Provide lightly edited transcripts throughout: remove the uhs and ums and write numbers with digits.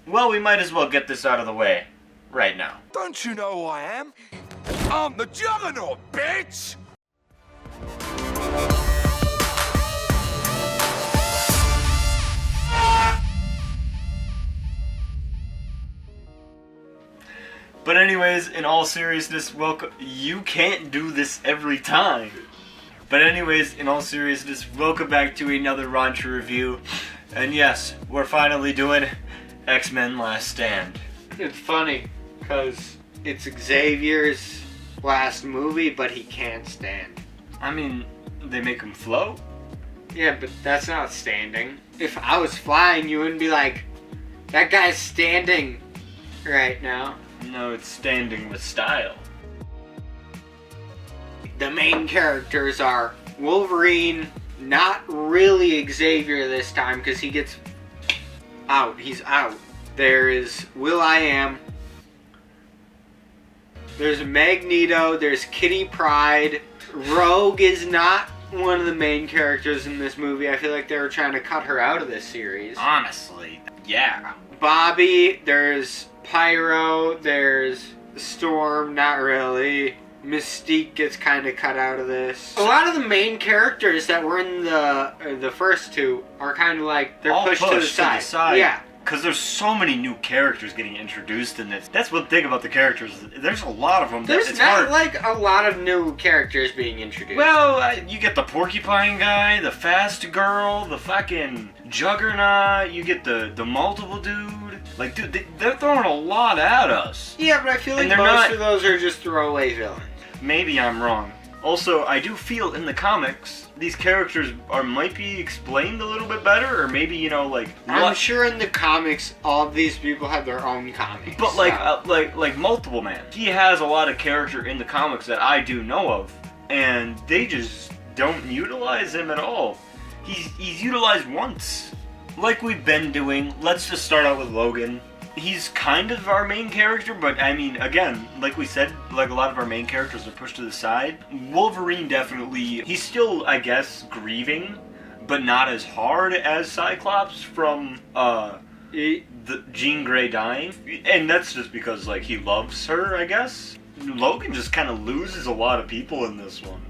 Well, we might as well get this out of the way right now. Don't you know who I am? I'm the Juggernaut, bitch! But anyways, in all seriousness, welcome. You can't do this every time. But anyways, in all seriousness, welcome back to another Raunchy review. And yes, we're finally doing X-Men Last Stand. It's funny, because it's Xavier's last movie, but he can't stand. I mean, they make him float? Yeah, but that's not standing. If I was flying, you wouldn't be like, that guy's standing right now. No, it's standing with style. The main characters are Wolverine, not really Xavier this time because he gets out. He's out. There is Will.i.am. There's Magneto. There's Kitty Pryde. Rogue is not one of the main characters in this movie. I feel like they were trying to cut her out of this series. Honestly, yeah. Bobby, there's Pyro, there's Storm, not really. Mystique gets kind of cut out of this. A lot of the main characters that were in the first two are kind of like, they're all pushed to the side. Yeah. Because there's so many new characters getting introduced in this. That's one thing about the characters. There's a lot of them. There's it's not hard. Like a lot of new characters being introduced. Well, you get the Porcupine guy, the Fast Girl, the fucking Juggernaut. You get the multiple dude. Like, dude, they're throwing a lot at us. Yeah, but I feel like most of those are just throwaway villains. Maybe I'm wrong. Also, I do feel in the comics, these characters might be explained a little bit better, or maybe, you know, like... I'm sure in the comics, all of these people have their own comics. But, like Multiple Man, he has a lot of character in the comics that I do know of, and they just don't utilize him at all. He's utilized once. Like we've been doing, let's just start out with Logan. He's kind of our main character, but I mean, again, like we said, like a lot of our main characters are pushed to the side. Wolverine definitely, he's still, I guess, grieving, but not as hard as Cyclops from the Jean Grey dying. And that's just because, like, he loves her, I guess. Logan just kind of loses a lot of people in this one.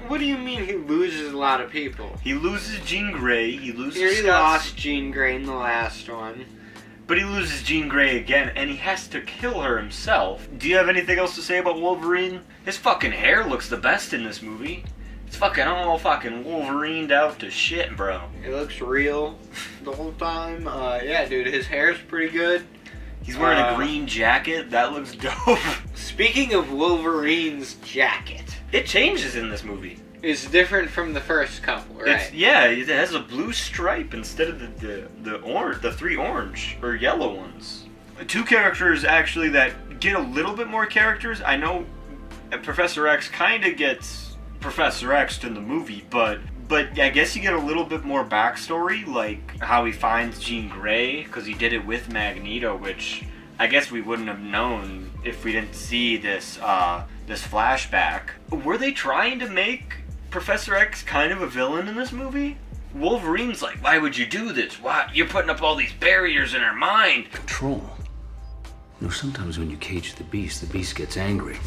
What do you mean he loses a lot of people? He loses Jean Grey, he loses He lost Jean Grey in the last one. But he loses Jean Grey again, and he has to kill her himself. Do you have anything else to say about Wolverine? His fucking hair looks the best in this movie. It's fucking all fucking Wolverined out to shit, bro. It looks real the whole time. Yeah, dude, his hair's pretty good. He's wearing a green jacket. That looks dope. Speaking of Wolverine's jacket, it changes in this movie. It's different from the first couple, right? It has a blue stripe instead of the three orange or yellow ones. Two characters actually that get a little bit more characters. I know Professor X kind of gets Professor X'd in the movie, but I guess you get a little bit more backstory, like how he finds Jean Grey, because he did it with Magneto, which I guess we wouldn't have known if we didn't see this flashback. Were they trying to make Professor X kind of a villain in this movie? Wolverine's like, why would you do this? Why? You're putting up all these barriers in her mind. Control. You know, sometimes when you cage the beast gets angry.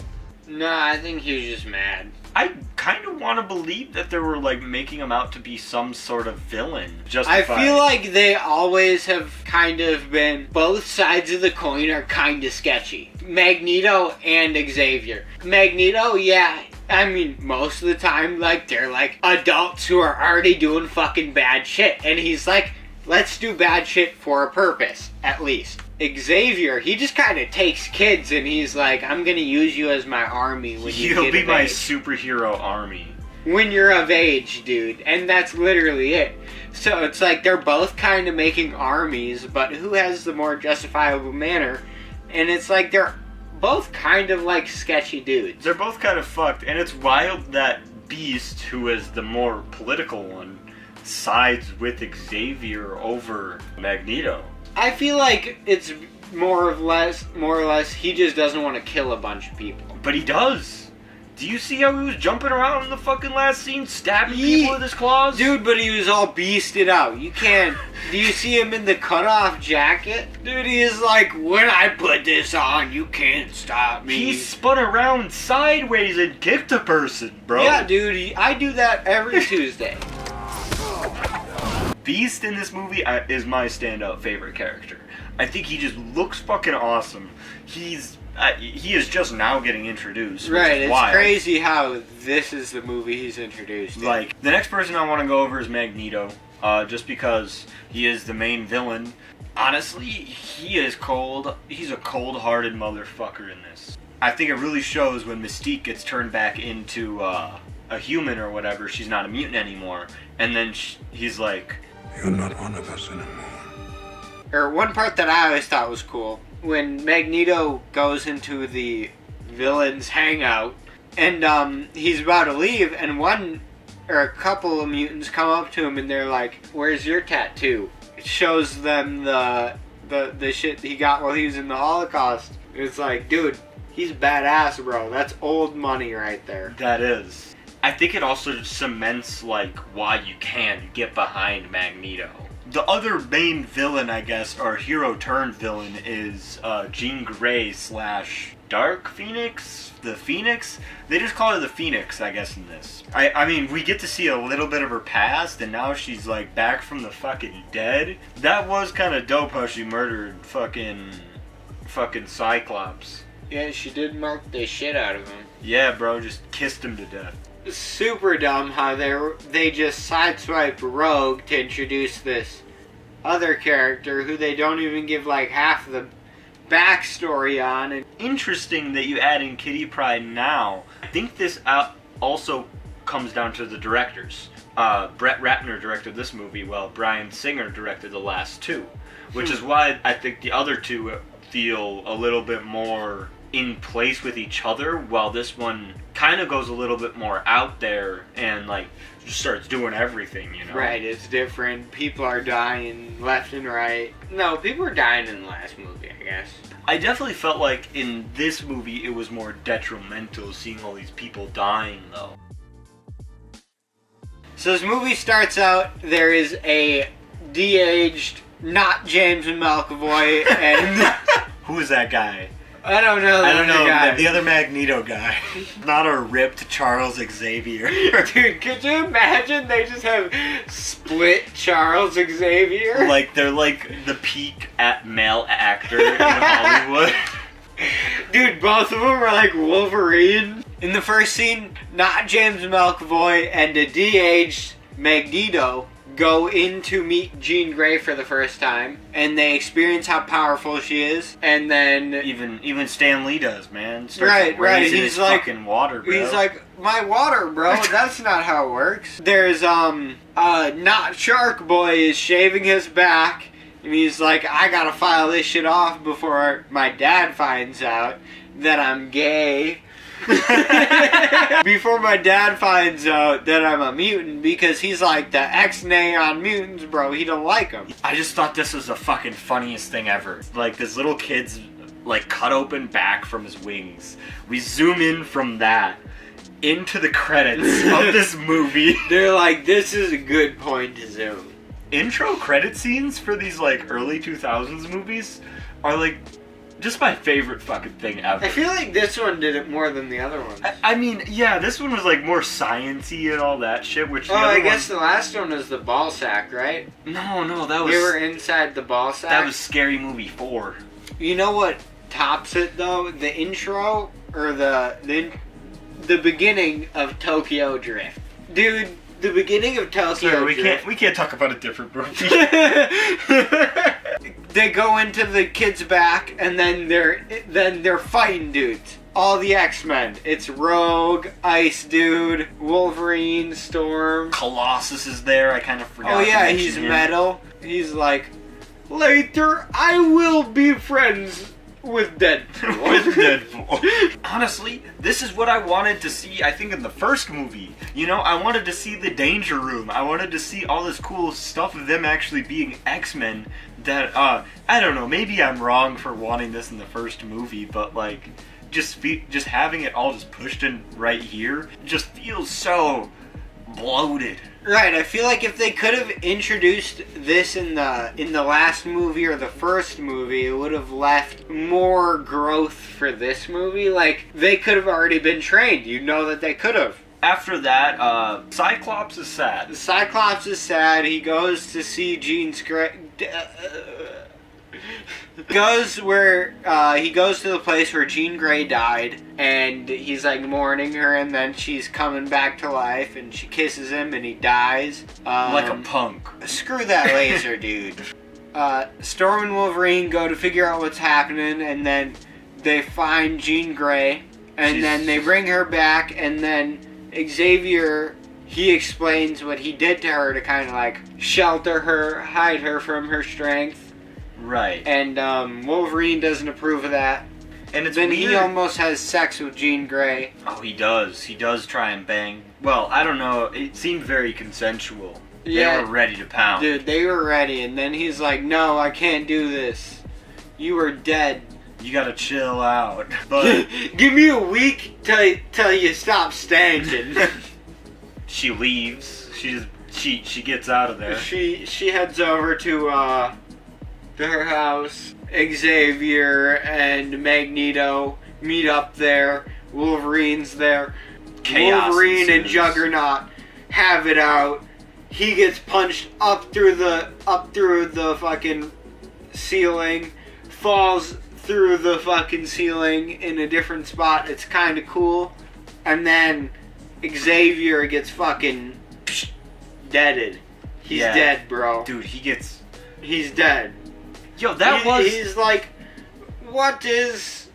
Nah, I think he was just mad. I kind of want to believe that they were like making him out to be some sort of villain. I feel like they always have kind of been, both sides of the coin are kind of sketchy. Magneto and Xavier. Magneto, yeah, I mean, most of the time, like, they're like adults who are already doing fucking bad shit. And he's like, let's do bad shit for a purpose, at least. Xavier, he just kind of takes kids and he's like, I'm gonna use you as my army when you get of age. You'll be my superhero army. When you're of age, dude. And that's literally it. So it's like they're both kind of making armies, but who has the more justifiable manner? And it's like they're both kind of like sketchy dudes. They're both kind of fucked, and it's wild that Beast, who is the more political one, sides with Xavier over Magneto. I feel like it's more or less, he just doesn't want to kill a bunch of people. But he does. Do you see how he was jumping around in the fucking last scene, stabbing people with his claws? Dude, but he was all beasted out. You can't... Do you see him in the cutoff jacket? Dude, he is like, when I put this on, you can't stop me. He spun around sideways and kicked a person, bro. Yeah, dude, I do that every Tuesday. Beast in this movie is my standout favorite character. I think he just looks fucking awesome. He is just now getting introduced. Right, it's wild. crazy how this is the movie he's introduced in. Like, the next person I want to go over is Magneto, just because he is the main villain. Honestly, he is cold. He's a cold-hearted motherfucker in this. I think it really shows when Mystique gets turned back into a human or whatever. She's not a mutant anymore. And then he's like... You're not one of us anymore. Or one part that I always thought was cool, when Magneto goes into the villain's hangout, and he's about to leave, and one or a couple of mutants come up to him and they're like, "Where's your tattoo?" It shows them the shit he got while he was in the Holocaust. It's like, dude, he's badass, bro. That's old money right there. That is. I think it also cements, like, why you can get behind Magneto. The other main villain, I guess, or hero-turned-villain, is Jean Grey / Dark Phoenix? The Phoenix? They just call her the Phoenix, I guess, in this. I mean, we get to see a little bit of her past, and now she's, like, back from the fucking dead. That was kind of dope how she murdered fucking Cyclops. Yeah, she did melt the shit out of him. Yeah, bro, just kissed him to death. Super dumb how they just sideswiped Rogue to introduce this other character who they don't even give like half the backstory on. And interesting that you add in Kitty Pryde now. I think this also comes down to the directors. Brett Ratner directed this movie while Bryan Singer directed the last two, which is why I think the other two feel a little bit more in place with each other, while this one kind of goes a little bit more out there and like just starts doing everything, you know? Right, it's different. People are dying left and right. No, people are dying in the last movie, I guess. I definitely felt like in this movie it was more detrimental seeing all these people dying, though. So this movie starts out, there is a de-aged, not James McAvoy, and... Who is that guy? I don't know. The other Magneto guy. Not a ripped Charles Xavier. Dude, could you imagine they just have split Charles Xavier? Like, they're like the peak at male actor in Hollywood. Dude, both of them are like Wolverine. In the first scene, not James McAvoy and a de-aged Magneto go in to meet Jean Grey for the first time, and they experience how powerful she is, and then even Stan Lee does, man. Right. He's his like fucking water, bro. He's like, my water, bro. That's not how it works. There's not Shark Boy is shaving his back, and he's like, I gotta file this shit off before my dad finds out that I'm gay. Before my dad finds out that I'm a mutant, because he's like the X-nay on mutants, bro. He don't like them. I just thought this was the fucking funniest thing ever. Like, this little kid's like cut open back from his wings. We zoom in from that into the credits of this movie. They're like, this is a good point to zoom. Intro credit scenes for these like early 2000s movies are like just my favorite fucking thing ever. I feel like this one did it more than the other ones. I mean, yeah, this one was like more science-y and all that shit, which the other I guess the last one was the ball sack, right? No, that was... You were inside the ball sack? That was Scary Movie 4. You know what tops it, though? The intro, or the beginning of Tokyo Drift. Dude, the beginning of Tokyo Drift... we can't talk about a different movie. They go into the kid's back, and then they're fighting dudes. All the X-Men. It's Rogue, Ice Dude, Wolverine, Storm. Colossus is there. I kind of forgot. Oh yeah, he's metal. He's like, later I will be friends with Deadpool. With Deadpool. Honestly, this is what I wanted to see, I think, in the first movie. You know, I wanted to see the Danger Room. I wanted to see all this cool stuff of them actually being X-Men that, I don't know, maybe I'm wrong for wanting this in the first movie, but, like, just having it all just pushed in right here just feels so bloated. Right, I feel like if they could have introduced this in the last movie or the first movie, it would have left more growth for this movie. Like, they could have already been trained. You know that they could have. After that, Cyclops is sad. Cyclops is sad. He goes to see Jean Grey. He goes to the place where Jean Grey died, and he's like mourning her, and then she's coming back to life, and she kisses him, and he dies. Like a punk. Screw that laser, dude. Storm and Wolverine go to figure out what's happening, and then they find Jean Grey, and then they bring her back, and then Xavier, he explains what he did to her to kind of like shelter her, hide her from her strength. Right. And Wolverine doesn't approve of that. And it's then weird. He almost has sex with Jean Grey. Oh, he does. He does try and bang. Well, I don't know. It seemed very consensual. Yeah. They were ready to pound. Dude, they were ready. And then he's like, no, I can't do this. You are dead. You gotta chill out. But give me a week till you stop stanking. She leaves. She gets out of there. She heads over to her house. Xavier and Magneto meet up there. Wolverine's there. Chaos Wolverine and ensues. Juggernaut have it out. He gets punched up through the fucking ceiling, falls through the fucking ceiling in a different spot. It's kind of cool. And then Xavier gets fucking deaded. He's dead, bro. Dude, he's dead. Yo, He's like, what is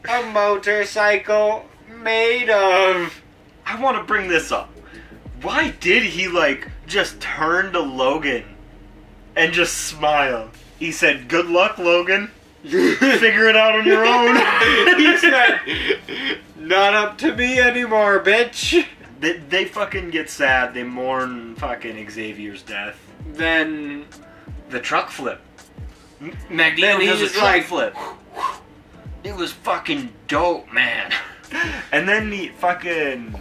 a motorcycle made of? I want to bring this up. Why did he, like, just turn to Logan and just smile? He said, good luck, Logan. Figure it out on your own. He said, not up to me anymore, bitch. They fucking get sad. They mourn fucking Xavier's death. Then the truck flip. Magneto does a truck flip. It was fucking dope, man. And then the fucking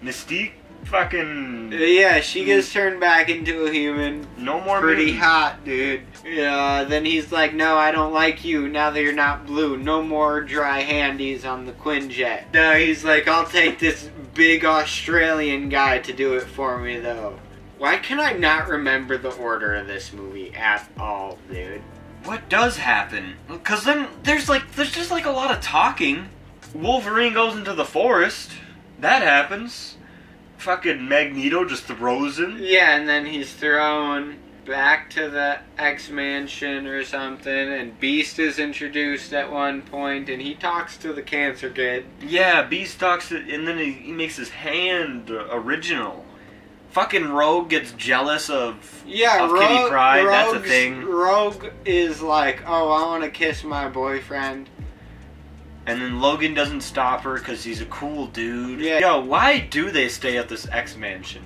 Mystique fucking... Yeah, she gets turned back into a human. No more Pretty mutant. hot, dude. Yeah, then he's like, no, I don't like you now that you're not blue. No more dry handies on the Quinjet. No, he's like, I'll take this big Australian guy to do it for me, though. Why can I not remember the order of this movie at all, dude? What does happen? Because then there's just like a lot of talking. Wolverine goes into the forest. That happens. Fucking Magneto just throws him. Yeah, and then he's thrown back to the X-Mansion or something, and Beast is introduced at one point, and he talks to the Cancer Kid. Yeah, Beast talks to, and then he makes his hand original. Fucking Rogue gets jealous of Kitty Pryde. That's a thing. Rogue is like, oh, I want to kiss my boyfriend. And then Logan doesn't stop her because he's a cool dude. Yeah. Yo, why do they stay at this X-Mansion?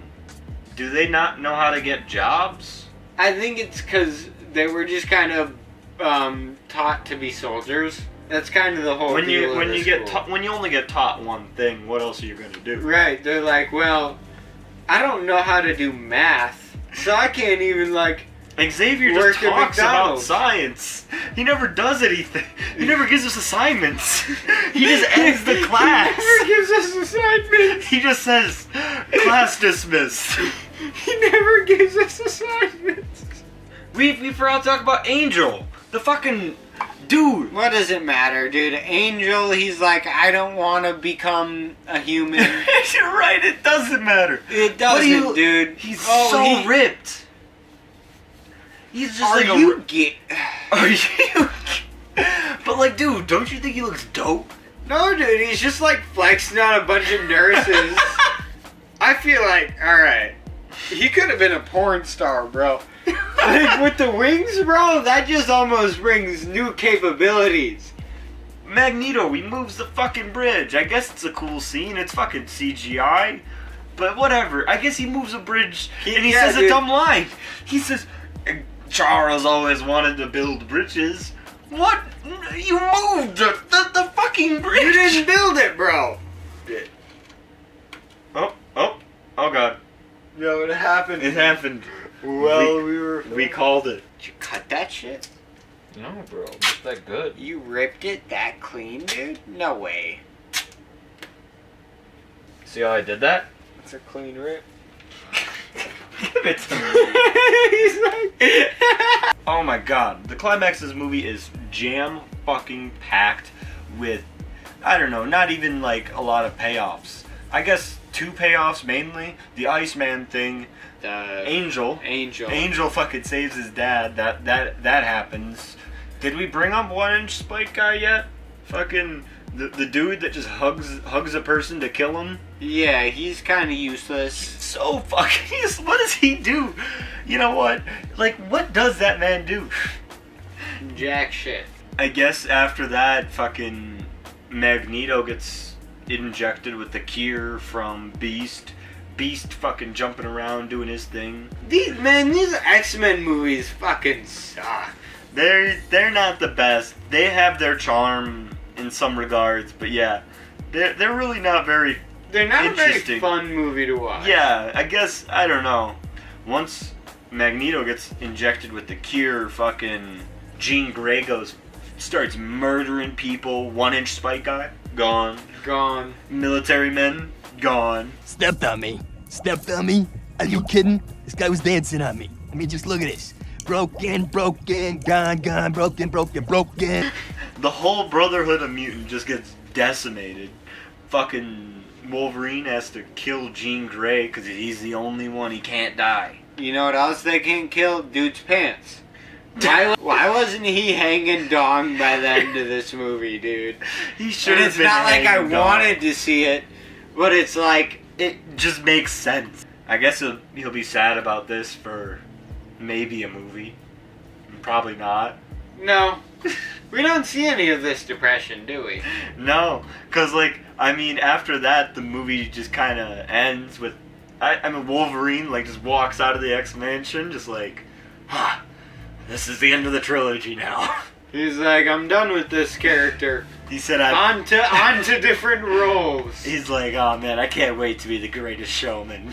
Do they not know how to get jobs? I think it's because they were just kind of taught to be soldiers. That's kind of the whole deal. When you only get taught one thing, what else are you gonna do? Right? They're like, well, I don't know how to do math, so I can't even like. Xavier just talks about science. He never does anything. He never gives us assignments. He just ends the class. He never gives us assignments. He just says, class dismissed. He never gives us assignments. We forgot to talk about Angel. The fucking dude. What does it matter, dude? Angel, he's like, I don't want to become a human. You're right, it doesn't matter. It doesn't, dude. He's so ripped. He's just Are you? But like, dude, don't you think he looks dope? No, dude, he's just like flexing on a bunch of nurses. I feel like, alright, he could have been a porn star, bro. Like, with the wings, bro, that just almost brings new capabilities. Magneto, he moves the fucking bridge. I guess it's a cool scene. It's fucking CGI. But whatever. I guess he moves a bridge and he says a dumb line. He says, Charles always wanted to build bridges. What? You moved the fucking bridge! You didn't build it, bro! Oh god. No, it happened. It happened. Well, we called it. Did you cut that shit? No, bro. It's that good. You ripped it that clean, dude? No way. See how I did that? It's a clean rip. Give it to me. He's like... Oh my god. The climax of this movie is jam fucking packed with, I don't know, not even like a lot of payoffs. I guess 2 payoffs mainly. The Iceman thing. Angel fucking saves his dad. That happens. Did we bring up 1-inch Spike guy yet? Fucking the dude that just hugs a person to kill him. Yeah, he's kind of useless. So fucking useless. What does he do? You know what? Like, what does that man do? Jack shit. I guess after that, fucking Magneto gets injected with the cure from Beast. Beast fucking jumping around doing his thing. These X-Men movies fucking suck. They're not the best. They have their charm in some regards, but yeah, they're really not very. They're not a very interesting. fun movie to watch. Yeah, I guess I don't know. Once Magneto gets injected with the cure, fucking Jean Grey starts murdering people. 1-inch Spike guy gone. Gone. Military men gone. Stepped on me. Stepped on me? Are you kidding? This guy was dancing on me. I mean, just look at this. Broken, gone, broken. The whole Brotherhood of Mutant just gets decimated. Fucking Wolverine has to kill Jean Grey because he's the only one he can't die. You know what else they can't kill? Dude's pants. Why wasn't he hanging dong by the end of this movie, dude? He should And have it's been not like I hanging dong. wanted to see it, but it's like... It just makes sense. I guess he'll be sad about this for maybe a movie. Probably not. No. We don't see any of this depression, do we? No, because, like, I mean, after that, the movie just kind of ends with... I mean, Wolverine, like, just walks out of the X-Mansion, just like, this is the end of the trilogy now. He's like, I'm done with this character. He said, On to different roles. He's like, oh man, I can't wait to be the greatest showman.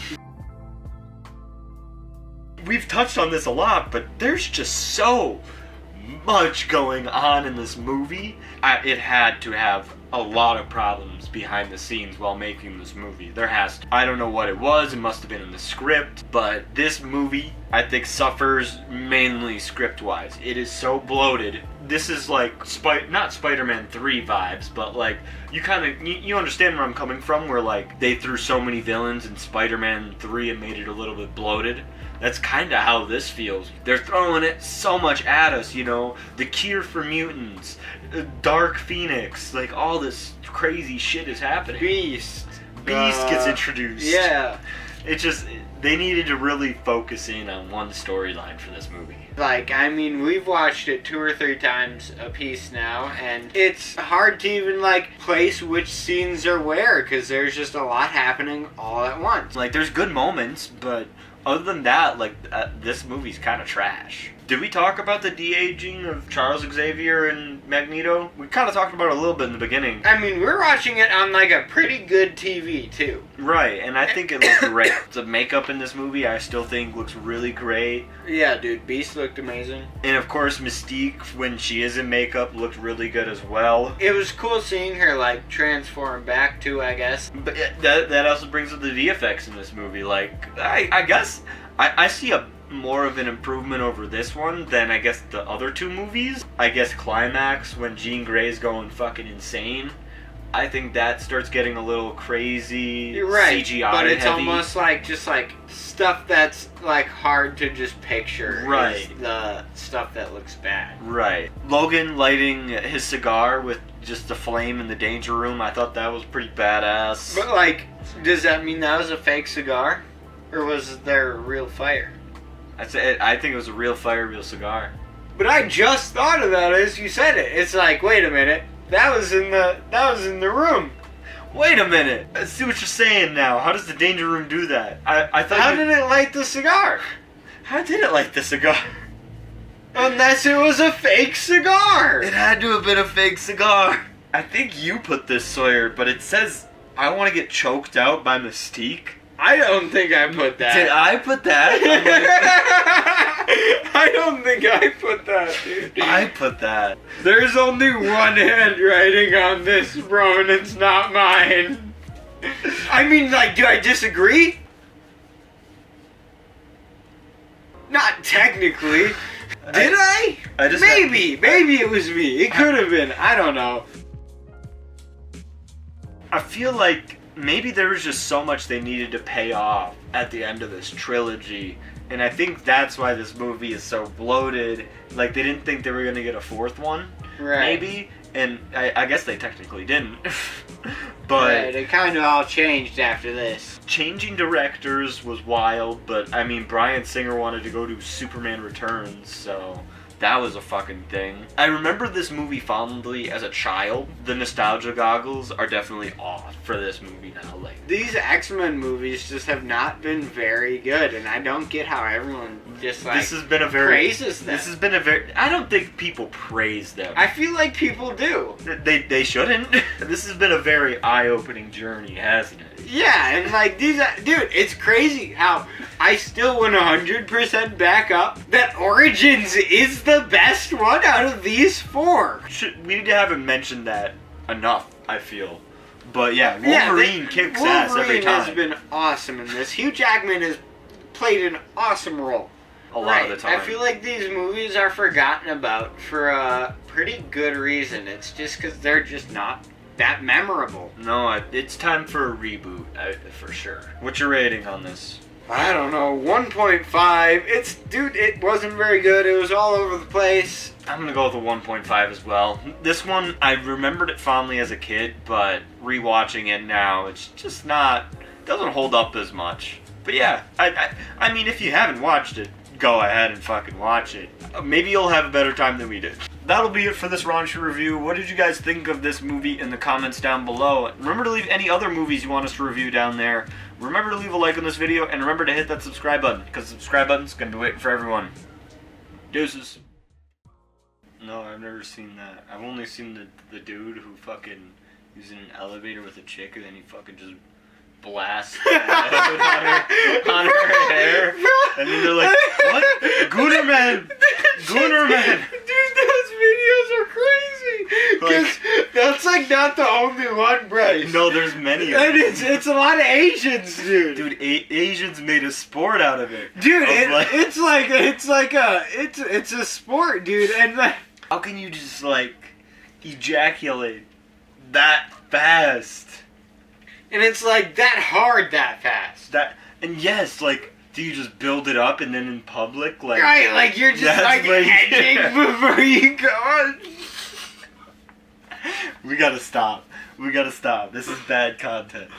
We've touched on this a lot, but there's just so much going on in this movie. It had to have a lot of problems behind the scenes while making this movie. I don't know what it was, it must have been in the script, but this movie, I think, suffers mainly script-wise. It is so bloated. This is like, not Spider-Man 3 vibes, but like, you understand where I'm coming from, where like, they threw so many villains in Spider-Man 3 and made it a little bit bloated. That's kind of how this feels. They're throwing it so much at us, you know. The cure for mutants, Dark Phoenix, like all this crazy shit is happening. Beast Gets introduced. Yeah. It just, they needed to really focus in on one storyline for this movie. Like, I mean, we've watched it 2 or 3 times a piece now, and it's hard to even, like, place which scenes are where, because there's just a lot happening all at once. Like, there's good moments, but other than that, like, this movie's kind of trash. Did we talk about the de-aging of Charles Xavier and Magneto? We kind of talked about it a little bit in the beginning. I mean, we're watching it on, like, a pretty good TV, too. Right, and I think it looks great. The makeup in this movie, I still think looks really great. Yeah, dude, Beast looked amazing. And of course, Mystique, when she is in makeup, looked really good as well. It was cool seeing her, like, transform back, too, I guess. But that also brings up the VFX in this movie. Like, I guess, I see more of an improvement over this one than I guess the other 2 movies. I guess Climax, when Jean Grey's going fucking insane, I think that starts getting a little crazy. You're right, CGI but it's heavy. almost like just like stuff that's like hard to just picture. Right. Is the stuff that looks bad. Right. Logan lighting his cigar with just the flame in the danger room, I thought that was pretty badass. But like, does that mean that was a fake cigar? Or was there a real fire? I think it was a real fire, real cigar. But I just thought of that as you said it. It's like, wait a minute, that was in the room. Wait a minute. I see what you're saying now. How does the danger room do that? I thought. How did it light the cigar? How did it light the cigar? Unless it was a fake cigar. It had to have been a fake cigar. I think you put this, Sawyer, but it says, I want to get choked out by Mystique. I don't think I put that. Did I put that? I don't think I put that, dude. I put that. There's only one handwriting on this, bro, and it's not mine. I mean, like, do I disagree? Not technically. Did I? Maybe it was me. It could have been. I don't know. I feel like maybe there was just so much they needed to pay off at the end of this trilogy, and I think that's why this movie is so bloated. Like, they didn't think they were going to get a fourth one, Right. maybe, and I guess they technically didn't. But Right, it kind of all changed after this. changing directors was wild, but I mean, Bryan Singer wanted to go do Superman Returns, so that was a fucking thing. I remember this movie fondly as a child. The nostalgia goggles are definitely off for this movie now. Like, These X-Men movies just have not been very good, and I don't get how everyone just, like, this has been a very praises them. This has been a very. I don't think people praise them. I feel like people do. They shouldn't. This has been a very eye-opening journey, hasn't it? Yeah, and like these, dude, it's crazy how I still 100% back up that Origins is the best one out of these four. We haven't mentioned that enough, I feel. But yeah, Wolverine kicks ass every time. Wolverine has been awesome in this. Hugh Jackman has played an awesome role. A lot of the time. I feel like these movies are forgotten about for a pretty good reason. It's just because they're just not that memorable. No, it's time for a reboot, for sure. What's your rating on this? I don't know, 1.5. Dude, it wasn't very good. It was all over the place. I'm gonna go with a 1.5 as well. This one, I remembered it fondly as a kid, but rewatching it now, it's just not, doesn't hold up as much. But yeah, I mean, if you haven't watched it, go ahead and fucking watch it. Maybe you'll have a better time than we did. That'll be it for this Raunchy review. What did you guys think of this movie in the comments down below? Remember to leave any other movies you want us to review down there. Remember to leave a like on this video, and remember to hit that subscribe button, because the subscribe button's gonna be waiting for everyone. Deuces. No, I've never seen that. I've only seen the dude who fucking was in an elevator with a chick, and then he fucking just blasts on her hair. And then they're like, what? Goonerman! Goonerman! Dude, those videos are crazy! Because that's like not the only one, Bryce. No, there's many of And them. it's a lot of Asians, dude. Dude, Asians made a sport out of it. Dude, Of it's a sport, dude. And like, how can you just like ejaculate that fast? and it's like that hard, that fast. And yes, like, do you just build it up and then in public, like, Right, like you're just that's like what you- edging before you go. We gotta stop. This is bad content.